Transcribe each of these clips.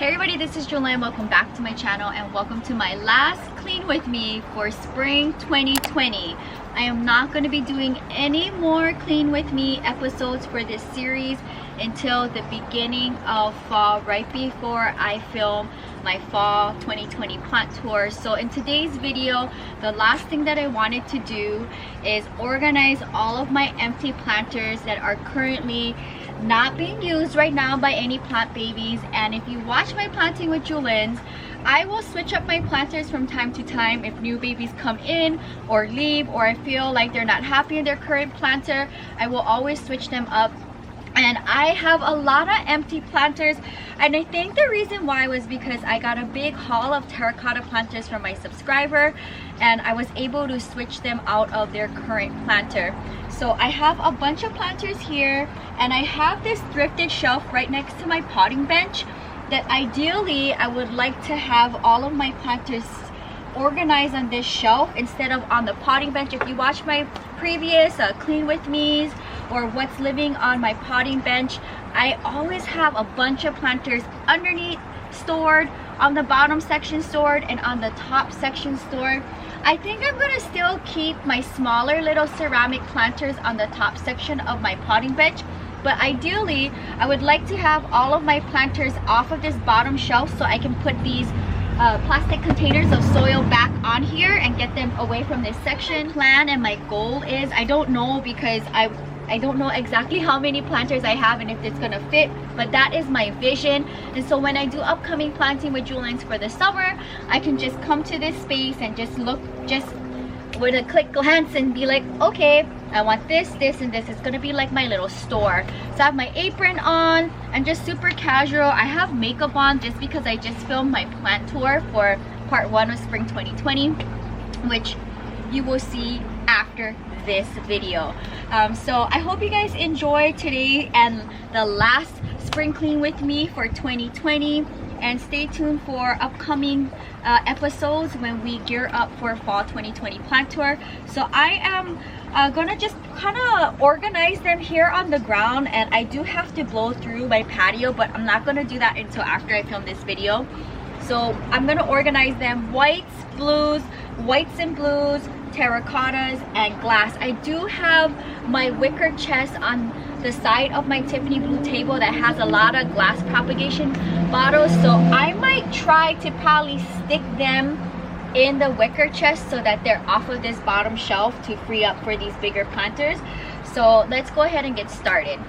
Hey everybody, this is Jewelyn. Welcome back to my channel and welcome to my last clean with me for spring 2020. I am not going to be doing any more clean with me episodes for this series until the beginning of fall, right before I film my fall 2020 plant tour. So in today's video, the last thing that I wanted to do is organize all of my empty planters that are currently not being used right now by any plant babies. And if you watch my planting with Jewelyn, I will switch up my planters from time to time if new babies come in or leave, or I feel like they're not happy in their current planter. I will always switch them up. And I have a lot of empty planters, and I think the reason why was because I got a big haul of terracotta planters from my subscriber and I was able to switch them out of their current planter. So I have a bunch of planters here, and I have this thrifted shelf right next to my potting bench that ideally I would like to have all of my planters organized on this shelf instead of on the potting bench. If you watch my previous clean with me's or what's living on my potting bench, I always have a bunch of planters underneath stored, on the bottom section stored, and on the top section stored. I think I'm gonna still keep my smaller little ceramic planters on the top section of my potting bench, but ideally I would like to have all of my planters off of this bottom shelf so I can put these plastic containers of soil back on here and get them away from this section. Plan and my goal is, I don't know, because I don't know exactly how many planters I have and if it's gonna fit, but that is my vision. And so when I do upcoming planting with Jewelyn for the summer, I can just come to this space and just look, just with a quick glance, and be like, okay, I want this, this, and this. It's gonna be like my little store. So I have my apron on. I'm just super casual. I have makeup on just because I just filmed my plant tour for part 1 of spring 2020, which you will see after this video. So I hope you guys enjoy today and the last spring clean with me for 2020, and stay tuned for upcoming episodes when we gear up for fall 2020 plant tour. So I am gonna just kind of organize them here on the ground, and I do have to blow through my patio, but I'm not gonna do that until after I film this video. So I'm gonna organize them whites and blues, terracottas, and glass. I do have my wicker chest on the side of my Tiffany blue table that has a lot of glass propagation bottles, so I might try to probably stick them in the wicker chest so that they're off of this bottom shelf to free up for these bigger planters. So let's go ahead and get started.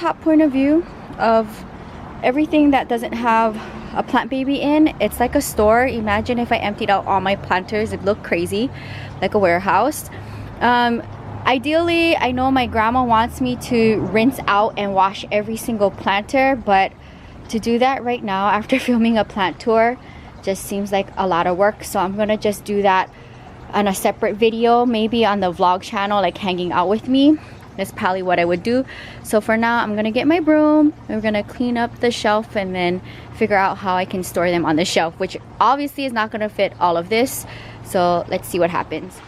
top point of view of everything that doesn't have a plant baby in. It's like a store. Imagine if I emptied out all my planters. It'd look crazy, like a warehouse. Ideally, I know my grandma wants me to rinse out and wash every single planter, but to do that right now after filming a plant tour just seems like a lot of work. So I'm gonna just do that on a separate video, maybe on the vlog channel, like hanging out with me. That's probably what I would do. So for now, I'm gonna get my broom. We're gonna clean up the shelf and then figure out how I can store them on the shelf, which obviously is not gonna fit all of this. So let's see what happens.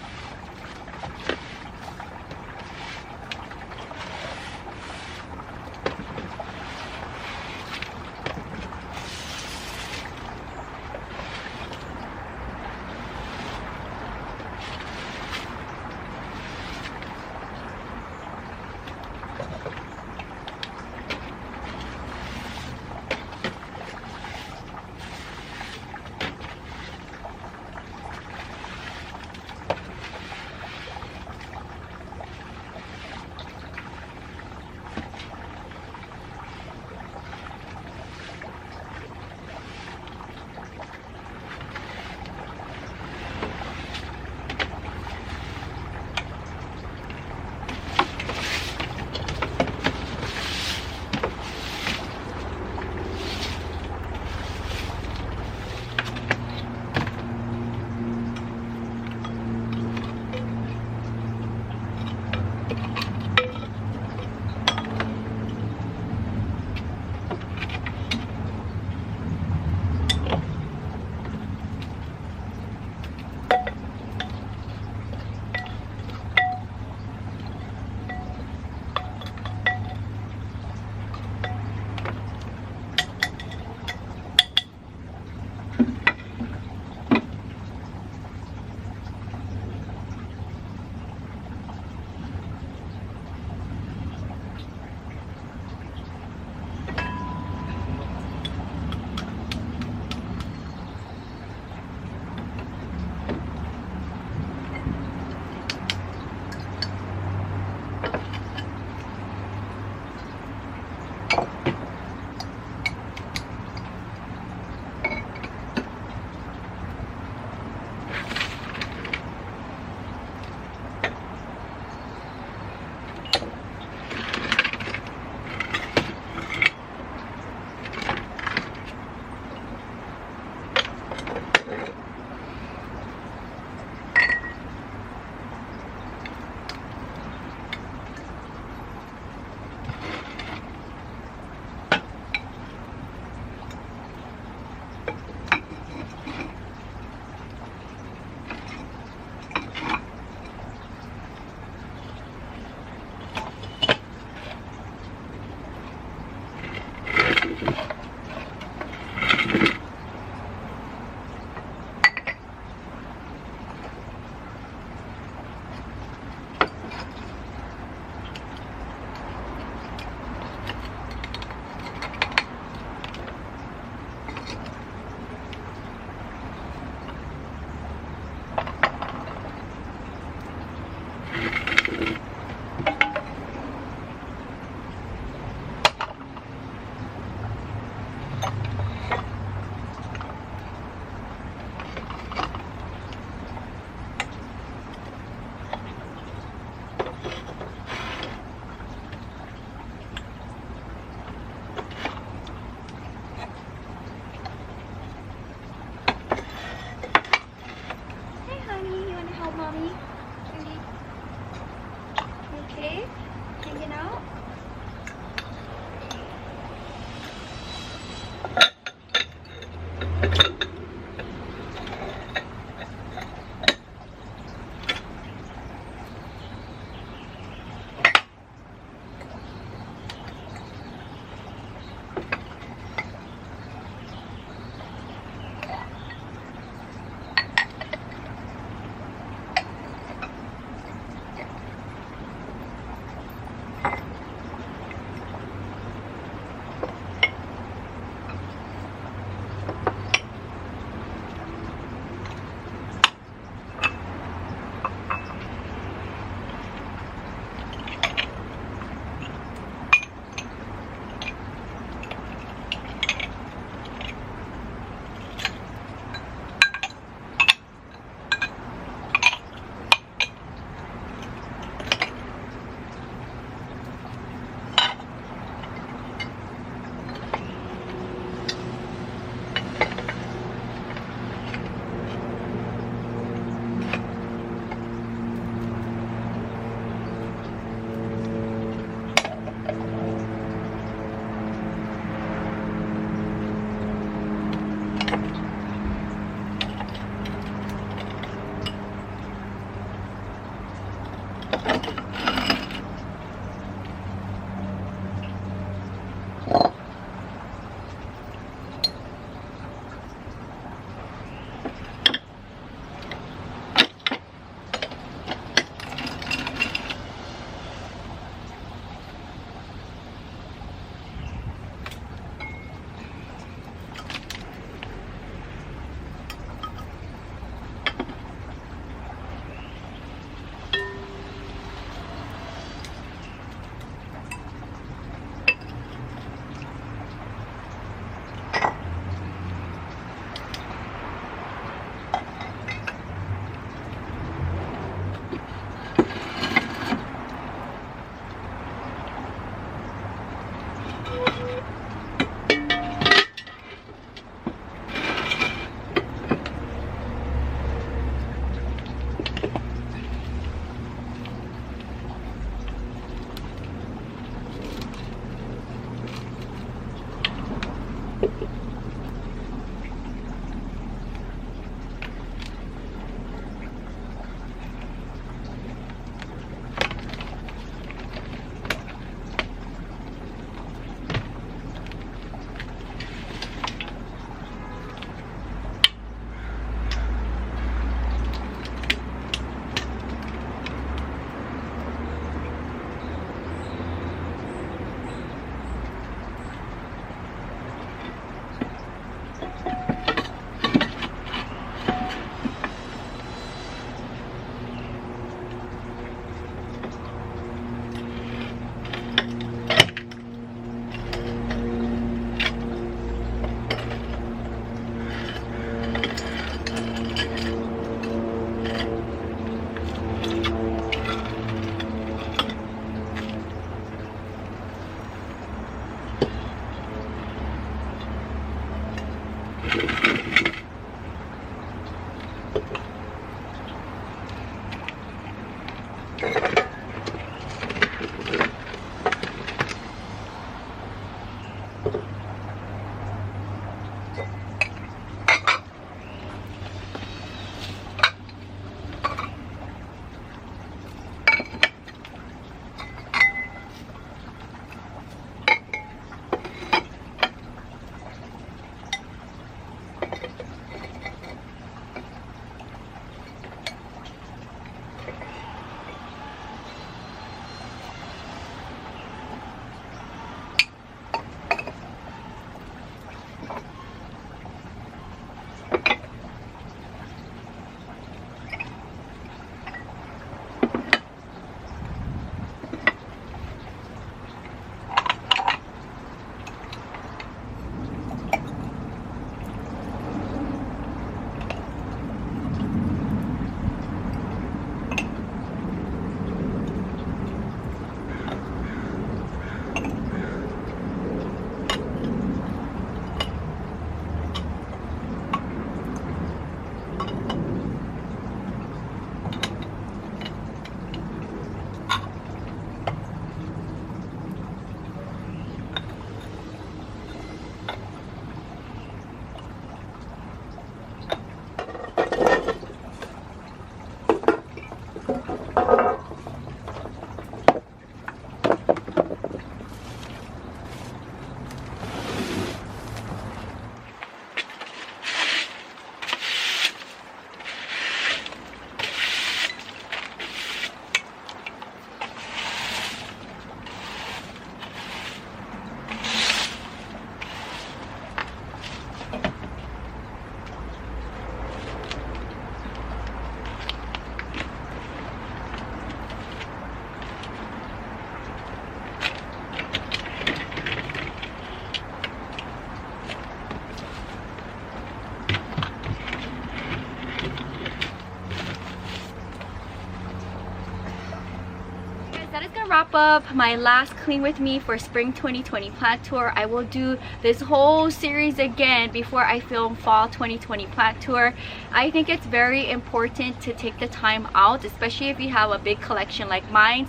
That is gonna wrap up my last clean with me for spring 2020 plant tour. I will do this whole series again before I film fall 2020 plant tour. I think it's very important to take the time out, especially if you have a big collection like mine,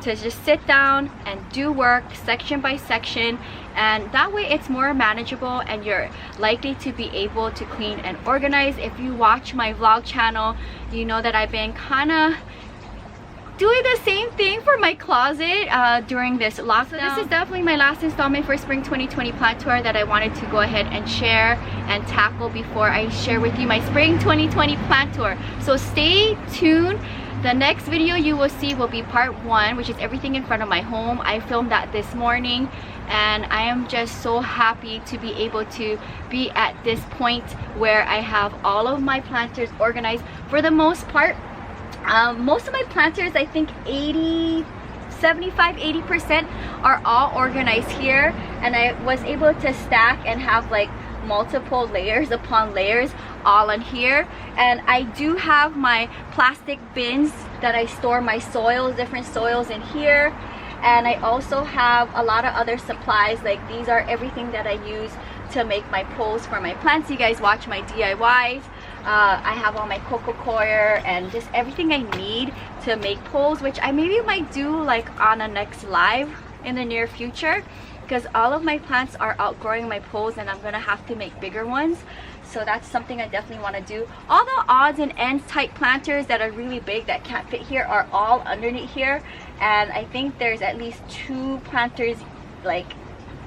to just sit down and do work section by section, and that way it's more manageable and you're likely to be able to clean and organize. If you watch my vlog channel, you know that I've been kind of doing the same thing for my closet during this lockdown. So this is definitely my last installment for spring 2020 plant tour that I wanted to go ahead and share and tackle before I share with you my spring 2020 plant tour. So stay tuned. The next video you will see will be part 1, which is everything in front of my home. I filmed that this morning and I am just so happy to be able to be at this point where I have all of my planters organized for the most part. Most of my planters, I think 75-80% are all organized here, and I was able to stack and have like multiple layers upon layers all on here. And I do have my plastic bins that I store my soils, different soils in here, and I also have a lot of other supplies. Like these are everything that I use to make my poles for my plants. You guys watch my DIYs. I have all my coco coir and just everything I need to make poles, which I maybe might do like on a next live in the near future, because all of my plants are outgrowing my poles and I'm gonna have to make bigger ones. So that's something I definitely want to do. All the odds and ends type planters that are really big that can't fit here are all underneath here, and I think there's at least 2 planters, like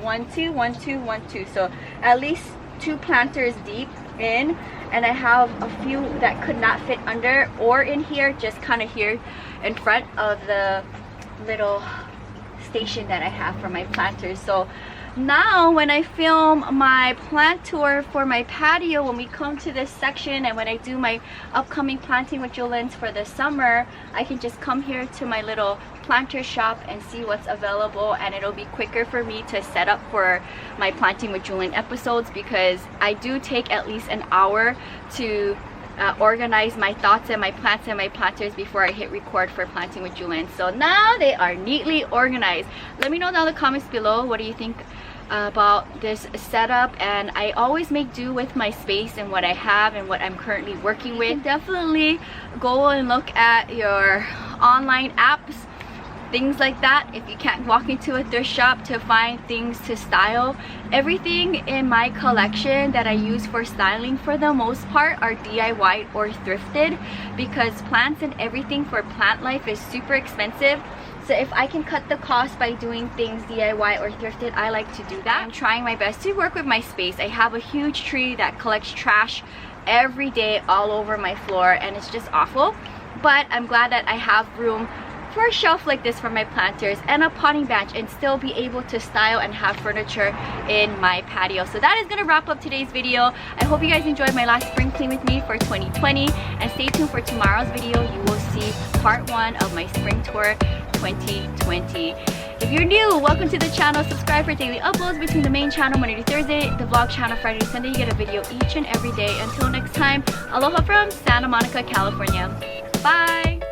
1 2 1 2 1 2, so at least 2 planters deep in, and I have a few that could not fit under or in here, just kind of here in front of the little station that I have for my planters. So now when I film my plant tour for my patio, when we come to this section and when I do my upcoming planting with Jewelyn for the summer, I can just come here to my little planter shop and see what's available, and it'll be quicker for me to set up for my planting with Jewelyn episodes, because I do take at least an hour to organize my thoughts and my plants and my planters before I hit record for planting with Jewelyn. So now they are neatly organized. Let me know down in the comments below, what do you think about this setup? And I always make do with my space and what I have and what I'm currently working with. Definitely go and look at your online apps. things like that. If you can't walk into a thrift shop to find things to style, everything in my collection that I use for styling for the most part are DIY or thrifted, because plants and everything for plant life is super expensive. So if I can cut the cost by doing things DIY or thrifted, I like to do that. I'm trying my best to work with my space. I have a huge tree that collects trash every day all over my floor, and it's just awful. But I'm glad that I have room for a shelf like this for my planters and a potting bench, and still be able to style and have furniture in my patio. So that is gonna wrap up today's video. I hope you guys enjoyed my last spring clean with me for 2020, and stay tuned for tomorrow's video. You will see part 1 of my spring tour 2020. If you're new, welcome to the channel. Subscribe for daily uploads between the main channel Monday to Thursday, the vlog channel Friday to Sunday. You get a video each and every day. Until next time, aloha from Santa Monica, California. Bye!